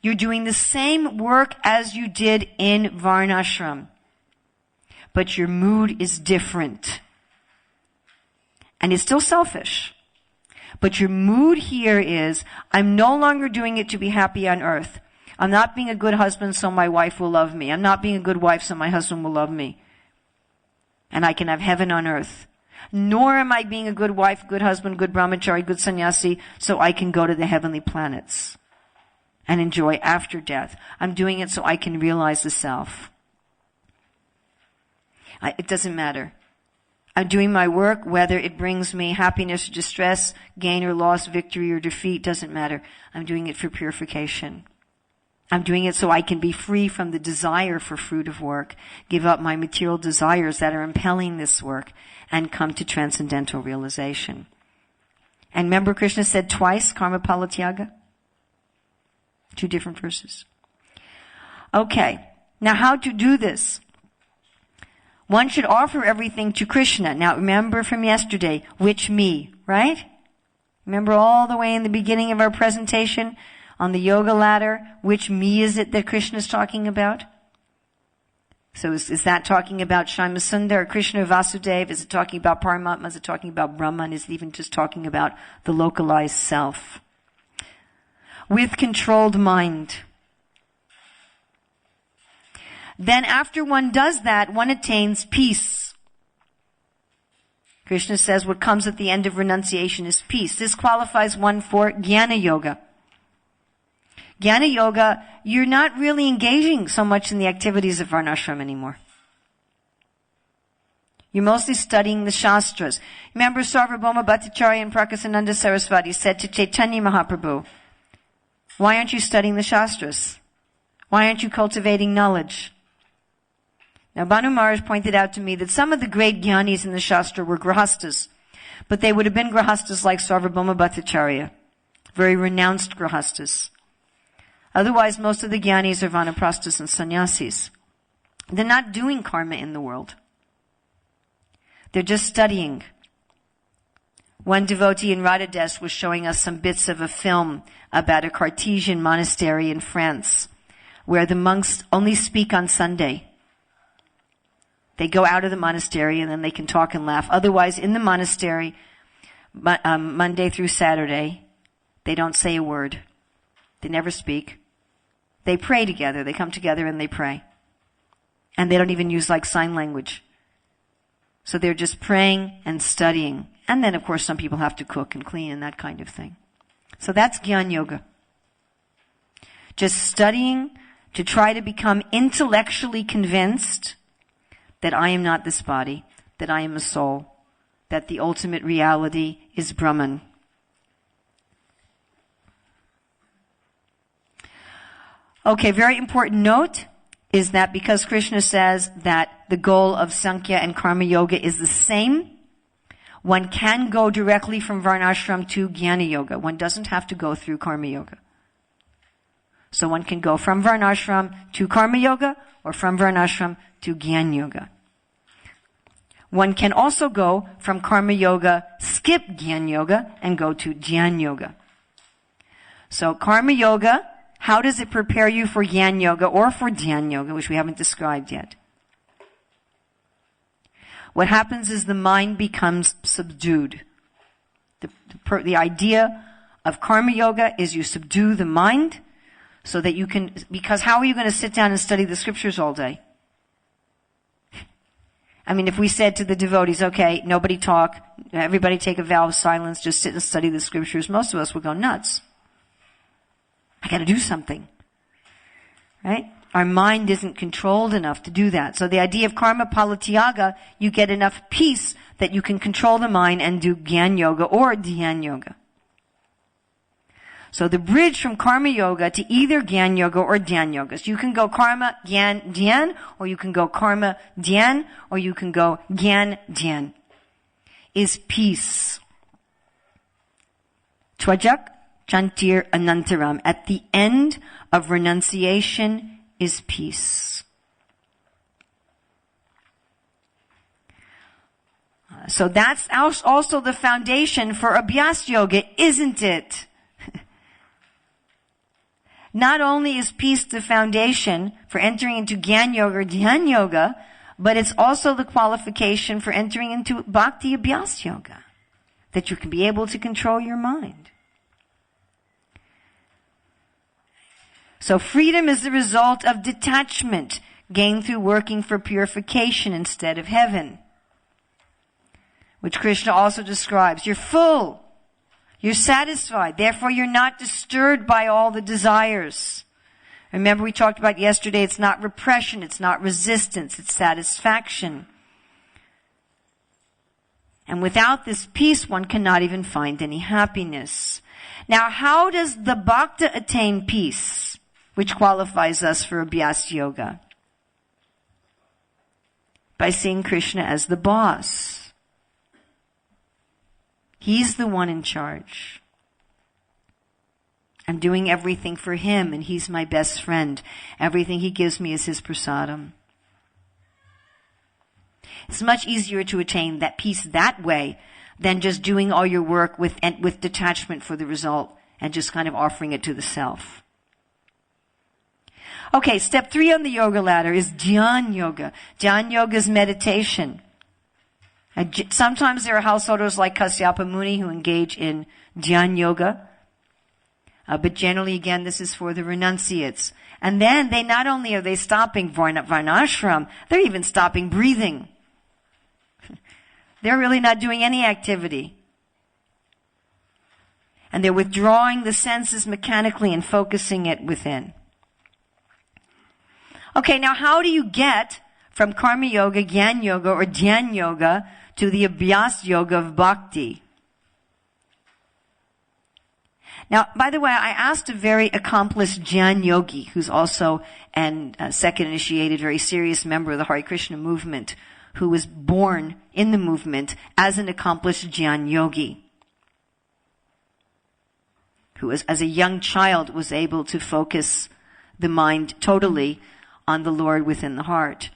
You're doing the same work as you did in varnashram, but your mood is different. And it's still selfish. But your mood here is, I'm no longer doing it to be happy on earth. I'm not being a good husband so my wife will love me. I'm not being a good wife so my husband will love me. And I can have heaven on earth. Nor am I being a good wife, good husband, good brahmachari, good sannyasi so I can go to the heavenly planets and enjoy after death. I'm doing it so I can realize the self. It doesn't matter. I'm doing my work, whether it brings me happiness or distress, gain or loss, victory or defeat, doesn't matter. I'm doing it for purification. I'm doing it so I can be free from the desire for fruit of work, give up my material desires that are impelling this work, and come to transcendental realization. And remember Krishna said twice, karma palatyaga? 2 different verses. Okay, now how to do this? One should offer everything to Krishna. Now remember from yesterday, which me, right? Remember all the way in the beginning of our presentation on the yoga ladder, which me is it that Krishna is talking about? So is that talking about Shyamasundar or Krishna or Vasudeva? Is it talking about Paramatma? Is it talking about Brahman? Is it even just talking about the localized self? With controlled mind. Then after one does that, one attains peace. Krishna says what comes at the end of renunciation is peace. This qualifies one for Jnana Yoga. Jnana Yoga, you're not really engaging so much in the activities of Varnashram anymore. You're mostly studying the Shastras. Remember Sarvabhauma Bhattacharya and Prakasananda Saraswati said to Chaitanya Mahaprabhu, why aren't you studying the Shastras? Why aren't you cultivating knowledge? Now Bhanu Maharaj pointed out to me that some of the great jnanis in the Shastra were grahastas, but they would have been grahastas like Sarvabhauma Bhattacharya, very renounced grahastas. Otherwise, most of the jnanis are vanaprasthas and sannyasis. They're not doing karma in the world. They're just studying. One devotee in Radhadesh was showing us some bits of a film about a Cartesian monastery in France, where the monks only speak on Sunday. They go out of the monastery and then they can talk and laugh. Otherwise, in the monastery, Monday through Saturday, they don't say a word. They never speak. They pray together. They come together and they pray. And they don't even use like sign language. So they're just praying and studying. And then, of course, some people have to cook and clean and that kind of thing. So that's Jnana Yoga. Just studying to try to become intellectually convinced that I am not this body, that I am a soul, that the ultimate reality is Brahman. Okay, very important note is that because Krishna says that the goal of Sankhya and Karma Yoga is the same, one can go directly from Varnashram to Jnana Yoga. One doesn't have to go through Karma Yoga. So one can go from Varnashram to Karma Yoga or from Varnashram to Gyan Yoga. One can also go from Karma Yoga, skip Gyan Yoga, and go to Dhyan Yoga. So Karma Yoga, how does it prepare you for Gyan Yoga or for Dhyan Yoga, which we haven't described yet? What happens is the mind becomes subdued. The idea of Karma Yoga is you subdue the mind so that you can, because how are you going to sit down and study the scriptures all day? I mean, if we said to the devotees, okay, nobody talk, everybody take a vow of silence, just sit and study the scriptures, most of us would go nuts. I got to do something. Right? Our mind isn't controlled enough to do that. So the idea of karma palatyaga, you get enough peace that you can control the mind and do Gyan Yoga or Dhyan Yoga. So the bridge from Karma Yoga to either Gyan Yoga or Dhyan Yoga. So you can go Karma, Gyan, Dhyan, or you can go Karma, Dhyan, or you can go Gyan, Dhyan. Is peace. Twajak, Chantir, Anantaram. At the end of renunciation is peace. So that's also the foundation for Abhyas Yoga, isn't it? Not only is peace the foundation for entering into Gyan Yoga or Dhyan Yoga, but it's also the qualification for entering into Bhakti Abhyas Yoga, that you can be able to control your mind. So freedom is the result of detachment gained through working for purification instead of heaven, which Krishna also describes. You're full. You're satisfied. Therefore, you're not disturbed by all the desires. Remember we talked about yesterday, it's not repression, it's not resistance, it's satisfaction. And without this peace, one cannot even find any happiness. Now, how does the bhakta attain peace, which qualifies us for Abhyas Yoga? By seeing Krishna as the boss. He's the one in charge. I'm doing everything for him, and he's my best friend. Everything he gives me is his prasadam. It's much easier to attain that peace that way than just doing all your work with detachment for the result and just kind of offering it to the self. Okay, step 3 on the yoga ladder is Dhyan Yoga. Dhyan Yoga is meditation. Sometimes there are householders like Kasyapa Muni who engage in Dhyan Yoga. But generally, again, this is for the renunciates. And then they not only are they stopping Varnashram, they're even stopping breathing. They're really not doing any activity. And they're withdrawing the senses mechanically and focusing it within. Okay, now how do you get from Karma Yoga, Gyan Yoga, or Dhyan Yoga to the Abhyas Yoga of Bhakti? Now, by the way, I asked a very accomplished Jnana Yogi, who's also a second initiated, very serious member of the Hare Krishna movement, who was born in the movement as an accomplished Jnana Yogi, who as a young child was able to focus the mind totally on the Lord within the heart.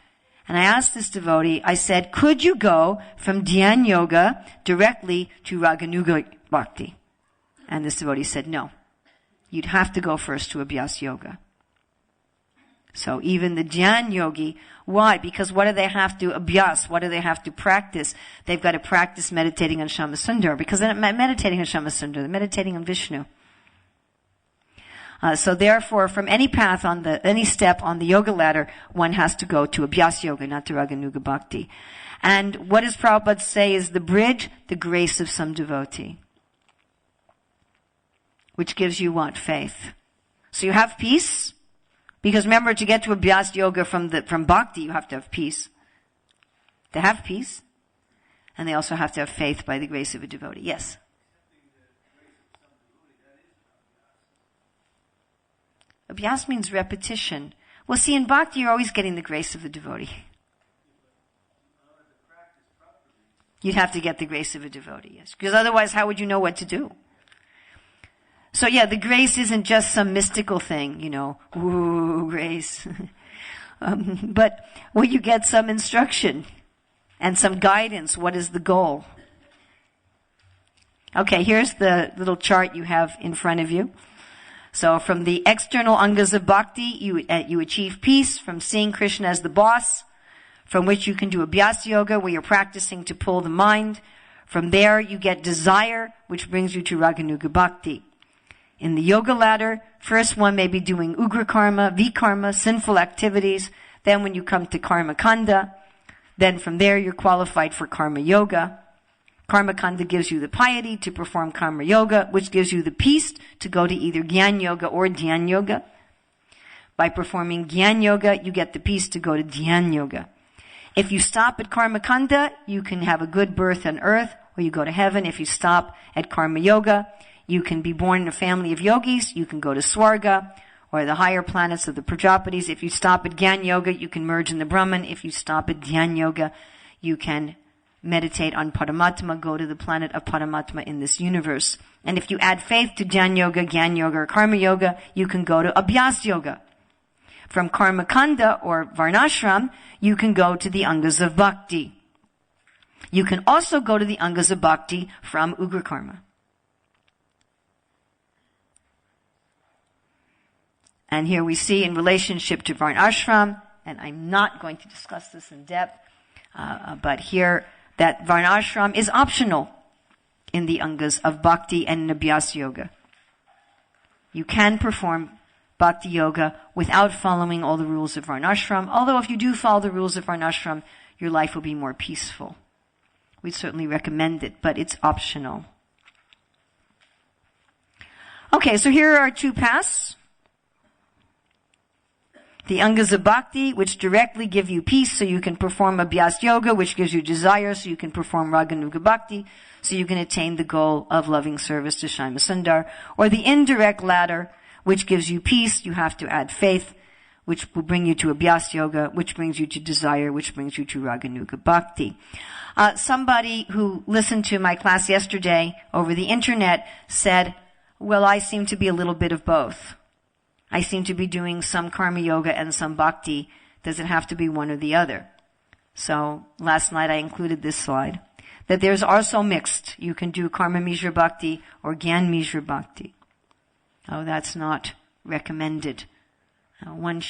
And I asked this devotee, I said, could you go from Dhyan Yoga directly to Raganuga Bhakti? And this devotee said, no. You'd have to go first to Abhyas Yoga. So even the Dhyan Yogi, why? Because what do they have to abhyas? What do they have to practice? They've got to practice meditating on Shamasundar, because they're not meditating on Shamasundar, they're meditating on Vishnu. So therefore, from any path any step on the yoga ladder, one has to go to Abhyas Yoga, not to Raganuga Bhakti. And what does Prabhupada say is the bridge? The grace of some devotee. Which gives you what? Faith. So you have peace. Because remember, to get to Abhyas Yoga from Bhakti, you have to have peace. To have peace. And they also have to have faith by the grace of a devotee. Yes? Abhyas means repetition. Well, see, in Bhakti, you're always getting the grace of a devotee. You'd have to get the grace of a devotee, yes. Because otherwise, how would you know what to do? So yeah, the grace isn't just some mystical thing, ooh, grace. But will you get some instruction and some guidance? What is the goal? Okay, here's the little chart you have in front of you. So from the external angas of bhakti, you achieve peace from seeing Krishna as the boss, from which you can do abhyas yoga, where you're practicing to pull the mind. From there, you get desire, which brings you to raganuga bhakti. In the yoga ladder, first one may be doing ugra karma, vikarma, sinful activities. Then when you come to karma kanda, then from there you're qualified for karma yoga. Karma kanda gives you the piety to perform karma yoga, which gives you the peace to go to either gyan yoga or dhyan yoga. By performing gyan yoga, you get the peace to go to dhyan yoga. If you stop at karma kanda, you can have a good birth on earth, or you go to heaven. If you stop at karma yoga, you can be born in a family of yogis, you can go to Swarga, or the higher planets of the Prajapatis. If you stop at Gyan Yoga, you can merge in the Brahman. If you stop at Dhyan Yoga, you can meditate on Paramatma, go to the planet of Paramatma in this universe. And if you add faith to Dhyan Yoga, Gyan Yoga, or Karma Yoga, you can go to Abhyas Yoga. From Karma Kanda, or Varnashram, you can go to the Angas of Bhakti. You can also go to the Angas of Bhakti from Ugra Karma. And here we see in relationship to Varn Ashram, and I'm not going to discuss this in depth, but here that Varn Ashram is optional in the Angas of Bhakti and in Abhyas Yoga. You can perform Bhakti Yoga without following all the rules of Varn Ashram, although if you do follow the rules of Varn Ashram, your life will be more peaceful. We certainly recommend it, but it's optional. Okay, so here are two paths. The Angas of Bhakti, which directly give you peace so you can perform Abhyas Yoga, which gives you desire so you can perform Raganuga Bhakti, so you can attain the goal of loving service to Shyama Sundar. Or the indirect ladder, which gives you peace, you have to add faith, which will bring you to Abhyas Yoga, which brings you to desire, which brings you to Raganuga Bhakti. Somebody who listened to my class yesterday over the internet said, well, I seem to be a little bit of both. I seem to be doing some karma yoga and some bhakti. Does it have to be one or the other? So last night I included this slide. That there's also mixed. You can do karma mishra bhakti or gyan mishra bhakti. Oh, that's not recommended. One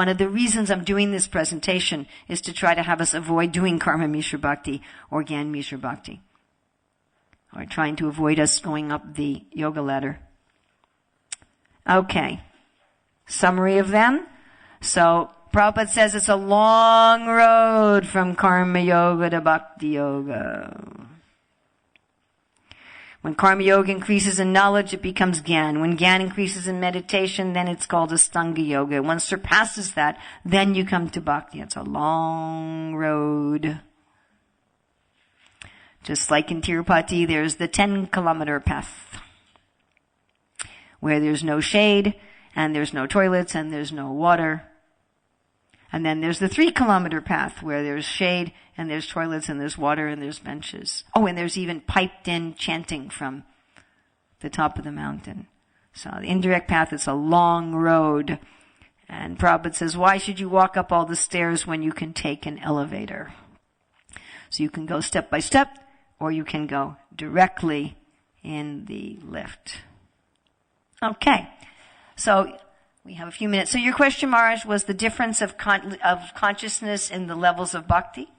of the reasons I'm doing this presentation is to try to have us avoid doing karma mishra bhakti or gyan mishra bhakti. Or trying to avoid us going up the yoga ladder. Okay. Summary of them. So, Prabhupada says it's a long road from karma yoga to bhakti yoga. When karma yoga increases in knowledge, it becomes gyan. When gyan increases in meditation, then it's called astanga yoga. Once surpasses that, then you come to bhakti. It's a long road. Just like in Tirupati, there's the 10-kilometer path, where there's no shade, and there's no toilets, and there's no water. And then there's the 3-kilometer path, where there's shade, and there's toilets, and there's water, and there's benches. Oh, and there's even piped-in chanting from the top of the mountain. So the indirect path is a long road. And Prabhupada says, why should you walk up all the stairs when you can take an elevator? So you can go step by step, or you can go directly in the lift. Okay. So, we have a few minutes. So your question, Maharaj, was the difference of consciousness in the levels of bhakti?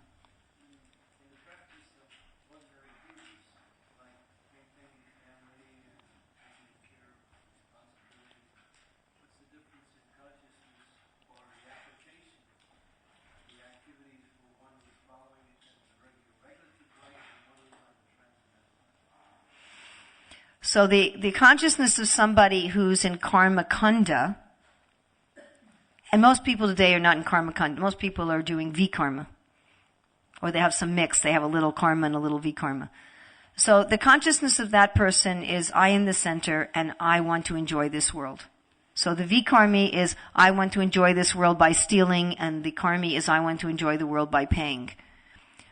So the consciousness of somebody who's in karma kanda, and most people today are not in karma kanda. Most people are doing vikarma. Or they have some mix. They have a little karma and a little vikarma. So the consciousness of that person is, I am the center and I want to enjoy this world. So the vikarmi is, I want to enjoy this world by stealing, and the karmi is, I want to enjoy the world by paying.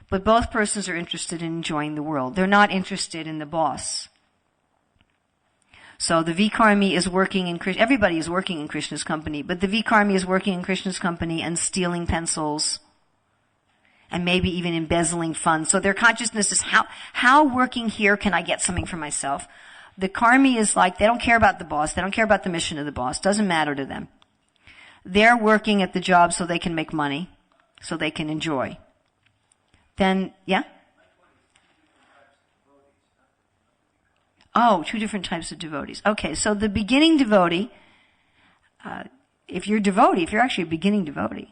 But both persons are interested in enjoying the world. They're not interested in the boss. So the Vikarmi is working in everybody is working in Krishna's company, but the Vikarmi is working in Krishna's company and stealing pencils and maybe even embezzling funds. So their consciousness is how working here can I get something for myself? The Karmi is like, they don't care about the boss. They don't care about the mission of the boss. Doesn't matter to them. They're working at the job so they can make money, so they can enjoy. Then, yeah? Oh, two different types of devotees. Okay, so the beginning devotee, if you're actually a beginning devotee.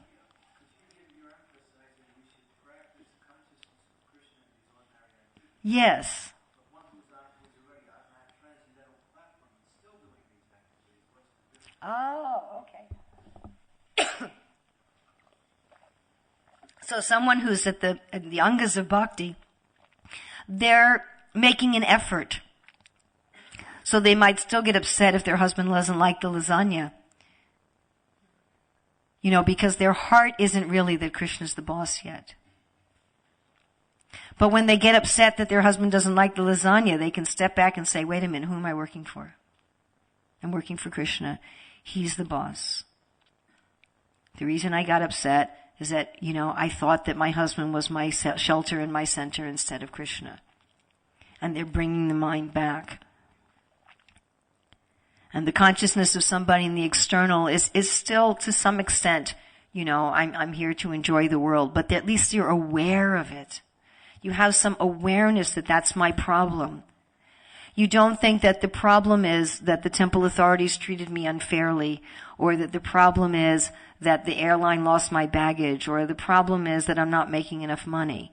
Yes. Oh, okay. So someone who's at the angas of bhakti, they're making an effort. So they might still get upset if their husband doesn't like the lasagna. Because their heart isn't really that Krishna's the boss yet. But when they get upset that their husband doesn't like the lasagna, they can step back and say, wait a minute, who am I working for? I'm working for Krishna. He's the boss. The reason I got upset is that, I thought that my husband was my shelter and my center instead of Krishna. And they're bringing the mind back. And the consciousness of somebody in the external is still, to some extent, I'm here to enjoy the world, but at least you're aware of it. You have some awareness that that's my problem. You don't think that the problem is that the temple authorities treated me unfairly, or that the problem is that the airline lost my baggage, or the problem is that I'm not making enough money.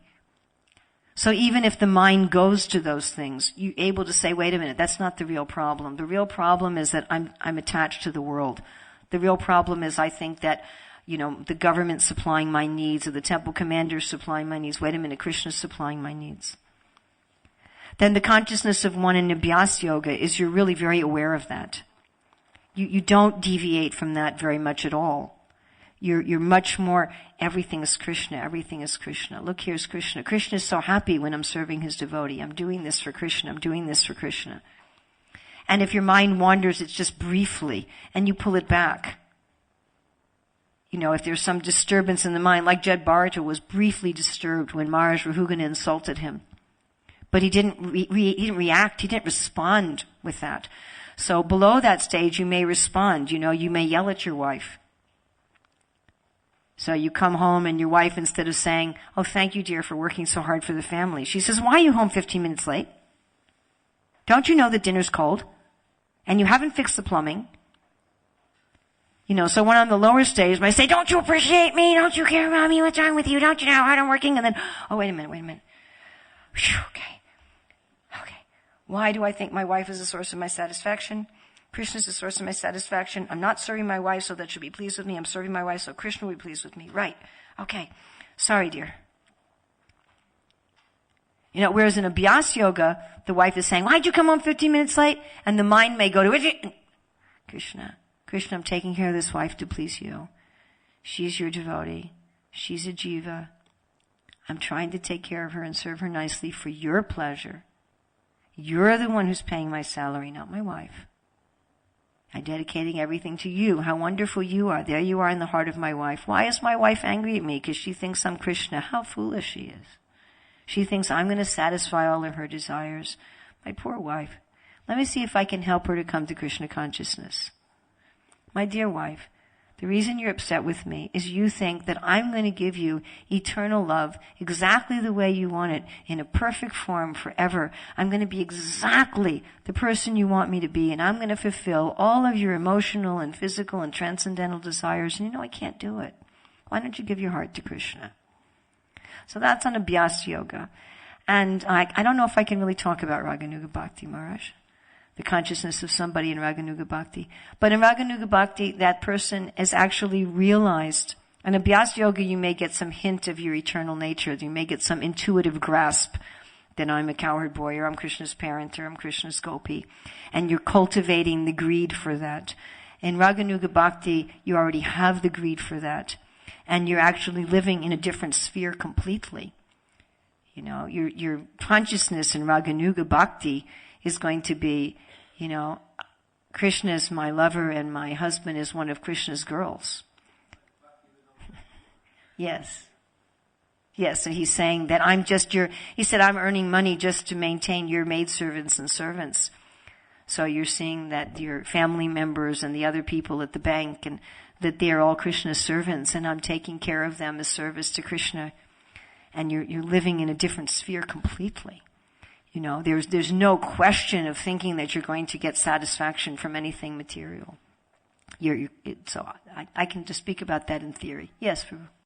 So even if the mind goes to those things, you're able to say, wait a minute, that's not the real problem. The real problem is that I'm attached to the world. The real problem is I think that, the government's supplying my needs, or the temple commander's supplying my needs. Wait a minute, Krishna's supplying my needs. Then the consciousness of one in Abhyas Yoga is you're really very aware of that. You don't deviate from that very much at all. You're much more, everything is Krishna, everything is Krishna. Look, here's Krishna. Krishna is so happy when I'm serving his devotee. I'm doing this for Krishna, I'm doing this for Krishna. And if your mind wanders, it's just briefly, and you pull it back. If there's some disturbance in the mind, like Jed Bharata was briefly disturbed when Maharaj Rahugana insulted him. But he didn't react, he didn't respond with that. So below that stage, you may respond. You may yell at your wife. So you come home and your wife, instead of saying, oh, thank you, dear, for working so hard for the family, she says, why are you home 15 minutes late? Don't you know that dinner's cold? And you haven't fixed the plumbing? So when on the lower stage, I say, don't you appreciate me? Don't you care about me? What's wrong with you? Don't you know how hard I'm working? And then, oh, wait a minute. Whew, okay. Why do I think my wife is the source of my satisfaction? Krishna is the source of my satisfaction. I'm not serving my wife so that she'll be pleased with me. I'm serving my wife so Krishna will be pleased with me. Right. Okay. Sorry, dear. Whereas in Abhyas Yoga, the wife is saying, why'd you come home 15 minutes late? And the mind may go to, Krishna, I'm taking care of this wife to please you. She's your devotee. She's a jiva. I'm trying to take care of her and serve her nicely for your pleasure. You're the one who's paying my salary, not my wife. I'm dedicating everything to you. How wonderful you are. There you are in the heart of my wife. Why is my wife angry at me? Because she thinks I'm Krishna. How foolish she is. She thinks I'm going to satisfy all of her desires. My poor wife. Let me see if I can help her to come to Krishna consciousness. My dear wife, the reason you're upset with me is you think that I'm going to give you eternal love exactly the way you want it, in a perfect form forever. I'm going to be exactly the person you want me to be, and I'm going to fulfill all of your emotional and physical and transcendental desires. And I can't do it. Why don't you give your heart to Krishna? So that's on Abhyas Yoga. And I don't know if I can really talk about Raganuga Bhakti, Maharaj. The consciousness of somebody in Raganuga Bhakti. But in Raganuga Bhakti, that person is actually realized. In Abhyas Yoga, you may get some hint of your eternal nature. You may get some intuitive grasp that I'm a cowherd boy, or I'm Krishna's parent, or I'm Krishna's gopi. And you're cultivating the greed for that. In Raganuga Bhakti, you already have the greed for that. And you're actually living in a different sphere completely. Your consciousness in Raganuga Bhakti is going to be, Krishna is my lover and my husband is one of Krishna's girls. Yes. Yes, so he's saying that he said, I'm earning money just to maintain your maidservants and servants. So you're seeing that your family members and the other people at the bank, and that they're all Krishna's servants, and I'm taking care of them as service to Krishna. And you're living in a different sphere completely. There's no question of thinking that you're going to get satisfaction from anything material. So I can just speak about that in theory. Yes, Prabhu.